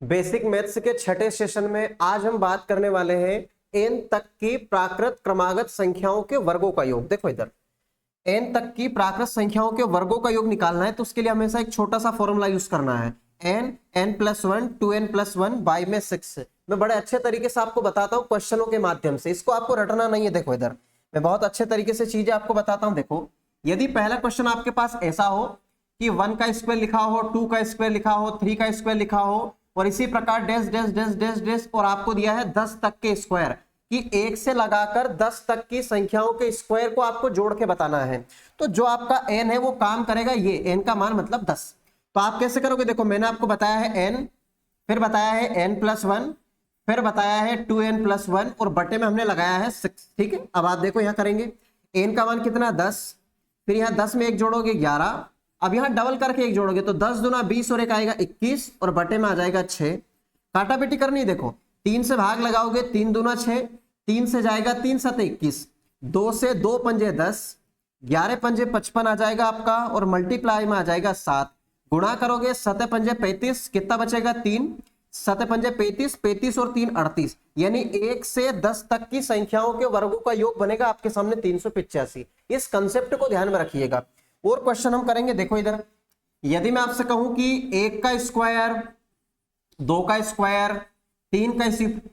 Basic maths के छठे session में आज हम बात करने वाले हैं n तक की प्राकृत क्रमागत संख्याओं के वर्गों का योग। देखो इधर n तक की प्राकृत संख्याओं के वर्गों का योग निकालना है तो उसके लिए हमेशा एक छोटा सा फॉर्मूला यूज करना है n+1 2n+1 बाई में 6। मैं बड़े अच्छे तरीके से आपको बताता हूं क्वेश्चनों के माध्यम से, इसको आपको रटना नहीं है। देखो इधर मैं बहुत अच्छे तरीके से चीजें आपको बताता हूं। देखो यदि पहला क्वेश्चन आपके पास ऐसा हो कि 1 का स्क्वायर लिखा हो, 2 का स्क्वायर लिखा हो, 3 का स्क्वायर लिखा हो और इसी प्रकार dash dash dash dash dash और आपको दिया है 10 तक के स्क्वायर कि 1 से लगाकर 10 तक की संख्याओं के स्क्वायर को आपको जोड़ के बताना है, तो जो आपका n है वो काम करेगा ये n का मान मतलब 10। तो आप कैसे करोगे? देखो मैंने आपको बताया है n, फिर बताया है n+1, फिर बताया है 2n+1 और बटे में हमने लगाया है 6। ठीक है, अब आप देखो यहां करेंगे n का मान कितना 10, फिर यहां 10 में एक जोड़ोगे 11, अब यहां डबल करके एक जोड़ोगे तो 10 दूना 20 और एक आएगा 21 और बटे में आ जाएगा 6। काटा बेटी करनी है, देखो 3 से भाग लगाओगे 3 दूना 6, 3 से जाएगा 3 7 21, 2 से 2 पंजे 10, 11 पंजे 55 आ जाएगा आपका और मल्टीप्लाई में आ जाएगा 7। गुणा करोगे 7 पंजे 35, कितना बचेगा 3, 7 पंजे 35, 35 और 3 38, यानी 1 से 10 तक की संख्याओं के वर्गों का योग बनेगा आपके सामने 385। इस कंसेप्ट को ध्यान में रखिएगा। और क्वेश्चन हम करेंगे, देखो इधर यदि मैं आपसे कहूं कि 1 का स्क्वायर, 2 का स्क्वायर, 3 का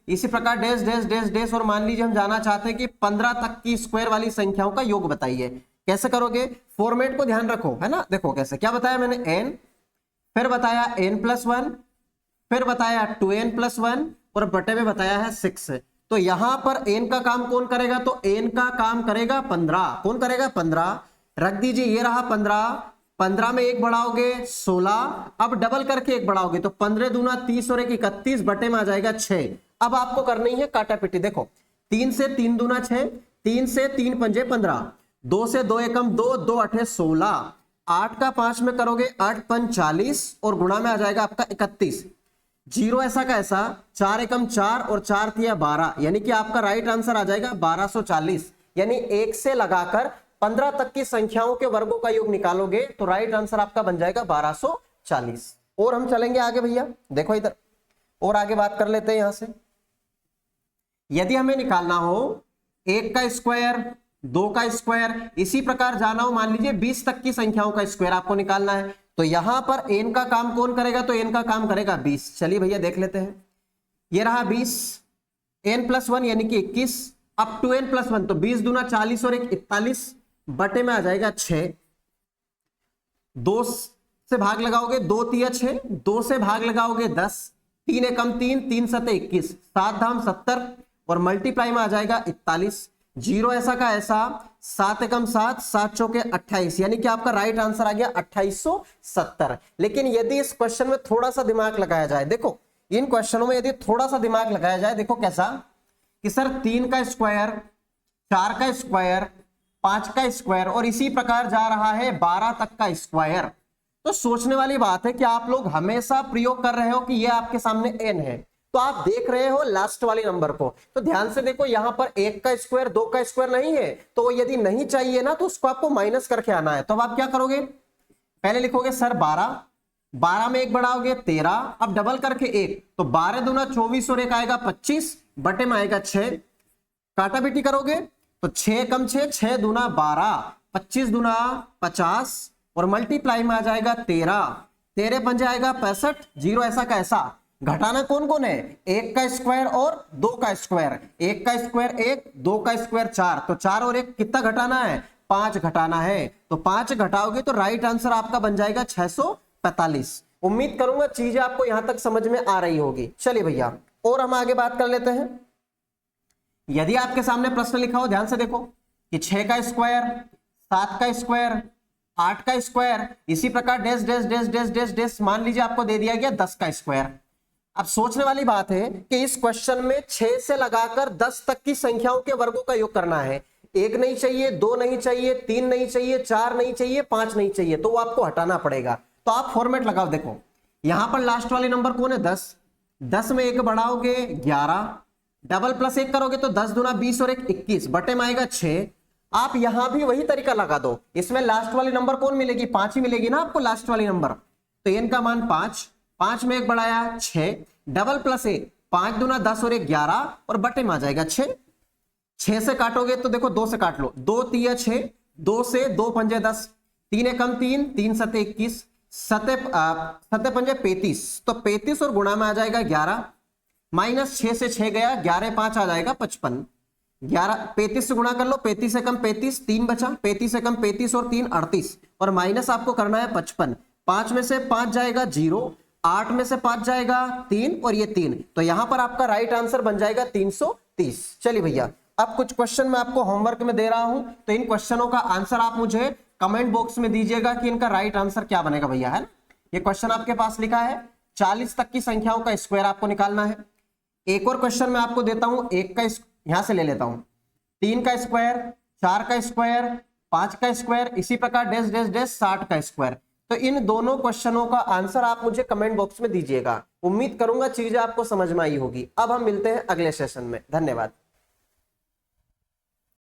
इसी प्रकार डैश डैश डैश डैश और मान लीजिए हम जाना चाहते हैं कि 15 तक की स्क्वायर वाली संख्याओं का योग बताइए। कैसे करोगे? फॉर्मेट को ध्यान रखो, है ना। देखो कैसे, क्या बताया मैंने n, फिर बताया n+1, फिर बताया 2n+1 और बटे में बताया है 6। तो यहां पर n का काम कौन करेगा? तो n का काम करेगा 15। कौन करेगा? 15 रख दीजिए, ये रहा 15, 15 में एक बढ़ाओगे 16, अब डबल करके एक बढ़ाओगे तो 15 दूना 30 और 1 31, बटे में आ जाएगा 6। अब आपको करनी है काटा पिटी। देखो 3 से 3 दूना 6, 3 से 3 पंजे 15, 2 से 2 एकम 2, 2 8 16, 8 का 5 में करोगे 8 5 40 और गुणा में आ जाएगा आपका 31। जीरो ऐसा का ऐसा, 4 एकम 4 और 4 तिया 12, यानी कि आपका राइट आंसर आ जाएगा 1240। यानी 1 से लगाकर 15 तक की संख्याओं के वर्गों का योग निकालोगे तो राइट आंसर आपका बन जाएगा 1240। और हम चलेंगे आगे भैया, देखो इधर और आगे बात कर लेते हैं। यहां से यदि हमें निकालना हो 1 का स्क्वायर, 2 का स्क्वायर, इसी प्रकार जाना हो मान लीजिए 20 तक की संख्याओं का स्क्वायर आपको निकालना है, तो यहां पर n का काम कौन करेगा? तो n का काम करेगा 20। चलिए भैया देख लेते हैं, ये रहा 20, n+1 यानी कि 21, अब 2n+1 तो 20 दूना 40 और 1 41, बटे में आ जाएगा 6। 2 से भाग लगाओगे 2 तिया 6, 2 से भाग लगाओगे 10, 3 एकम 3, 3 7 21, 7 धाम 70 और मल्टीप्लाई में आ जाएगा 41। जीरो ऐसा का ऐसा, 7 एकम 7, 7 चौके 28, यानी कि आपका राइट आंसर आ गया 2870। लेकिन यदि इस क्वेश्चन में थोड़ा सा दिमाग लगाया जाए, देखो इन क्वेश्चनों में यदि थोड़ा सा दिमाग लगाया जाए, देखो कैसा कि सर 3 का स्क्वायर, 4 का स्क्वायर, 5 का स्क्वायर और इसी प्रकार जा रहा है 12 तक का स्क्वायर, तो सोचने वाली बात है कि आप लोग हमेशा प्रयोग कर रहे हो कि ये आपके सामने n है, तो आप देख रहे हो लास्ट वाली नंबर को। तो ध्यान से देखो यहां पर 1 का स्क्वायर, 2 का स्क्वायर नहीं है, तो यदि नहीं चाहिए ना तो उसको आपको माइनस करके आना है। तो अब आप क्या करोगे? पहले लिखोगे सर 12, 12 में एक बढ़ाओगे 13, अब डबल करके 1 तो 12 दूना 24 और 1 आएगा 25, बटे में आएगा 6। काटा बेटी करोगे तो 6 कम 6, 6 दूना 12, 25 दूना 50 और मल्टीप्लाई में आ जाएगा 13, 13 पंजे आएगा 65। जीरो ऐसा का ऐसा, घटाना कौन कौन है? 1 का स्क्वायर और 2 का स्क्वायर, 1 का स्क्वायर 1, 2 का स्क्वायर 4, तो 4 और 1 कितना घटाना है? 5 घटाना है, तो 5 घटाओगे तो राइट आंसर आपका बन जाएगा 645। उम्मीद करूंगा चीजें आपको यहां तक समझ में आ रही होगी। चलिए भैया और हम आगे बात कर लेते हैं। यदि आपके सामने प्रश्न लिखा हो, ध्यान से देखो कि 6 का स्क्वायर, 7 का स्क्वायर, 8 का स्क्वायर, इसी प्रकार dash dash dash dash dash dash, मान लीजिए आपको दे दिया गया 10 का स्क्वायर। अब सोचने वाली बात है कि इस क्वेश्चन में 6 से लगाकर 10 तक की संख्याओं के वर्गों का योग करना है। 1 नहीं चाहिए, 2 नहीं चाहिए, 3 नहीं चाहिए, 4 नहीं चाहिए, 5 नहीं चाहिए, तो वो आपको हटाना पड़ेगा। तो आप फॉर्मेट लगाओ, देखो यहां पर लास्ट वाले नंबर कौन है? 10, 10 में एक बढ़ाओगे 11, डबल प्लस 1 करोगे तो 10 दूना 20 और 1 21, बटे में आएगा 6। आप यहां भी वही तरीका लगा दो, इसमें लास्ट वाली नंबर कौन मिलेगी? 5 ही मिलेगी ना आपको लास्ट वाली नंबर, तो n का मान 5, 5 में 1 बढ़ाया 6, डबल प्लस ए, 5 दूना 10 और 1 11 और बटे में आ जाएगा 6। 6 से काटोगे तो देखो 2 से काट लो, 2 तिया 6, 2 से 2 पंजे 10, 3 एकम 3, 3 सते 21, सते पंजे 35, तो 35 और गुणा में आ जाएगा 11, माइनस 6 से 6 गया, 11 5 आ जाएगा 55, 11 35 से गुणा कर लो, 35 से कम 35, 3 बचा, 35 से कम 35 और 3 38, और माइनस आपको करना है 55, 5 में से 5 जाएगा 0, 8 में से 5 जाएगा 3 और ये 3, तो यहां पर आपका राइट आंसर बन जाएगा 330। चलिए भैया, अब कुछ क्वेश्चन मैं आपको होमवर्क में दे रहा हूं, तो इन क्वेश्चनों का आंसर आप मुझे कमेंट बॉक्स में दीजिएगा कि इनका राइट आंसर क्या बनेगा भैया, है ना। ये क्वेश्चन आपके पास लिखा है 40 तक की संख्याओं का स्क्वायर आपको निकालना है। एक और क्वेश्चन मैं आपको देता हूं, एक का यहां से ले लेता हूं, 3 का स्क्वायर, 4 का स्क्वायर, 5 का स्क्वायर, इसी प्रकार डैश डैश डैश 60 का स्क्वायर। तो इन दोनों क्वेश्चनों का आंसर आप मुझे कमेंट बॉक्स में दीजिएगा। उम्मीद करूंगा चीजें आपको समझ में आई होगी। अब हम मिलते हैं अगले सेशन में। धन्यवाद।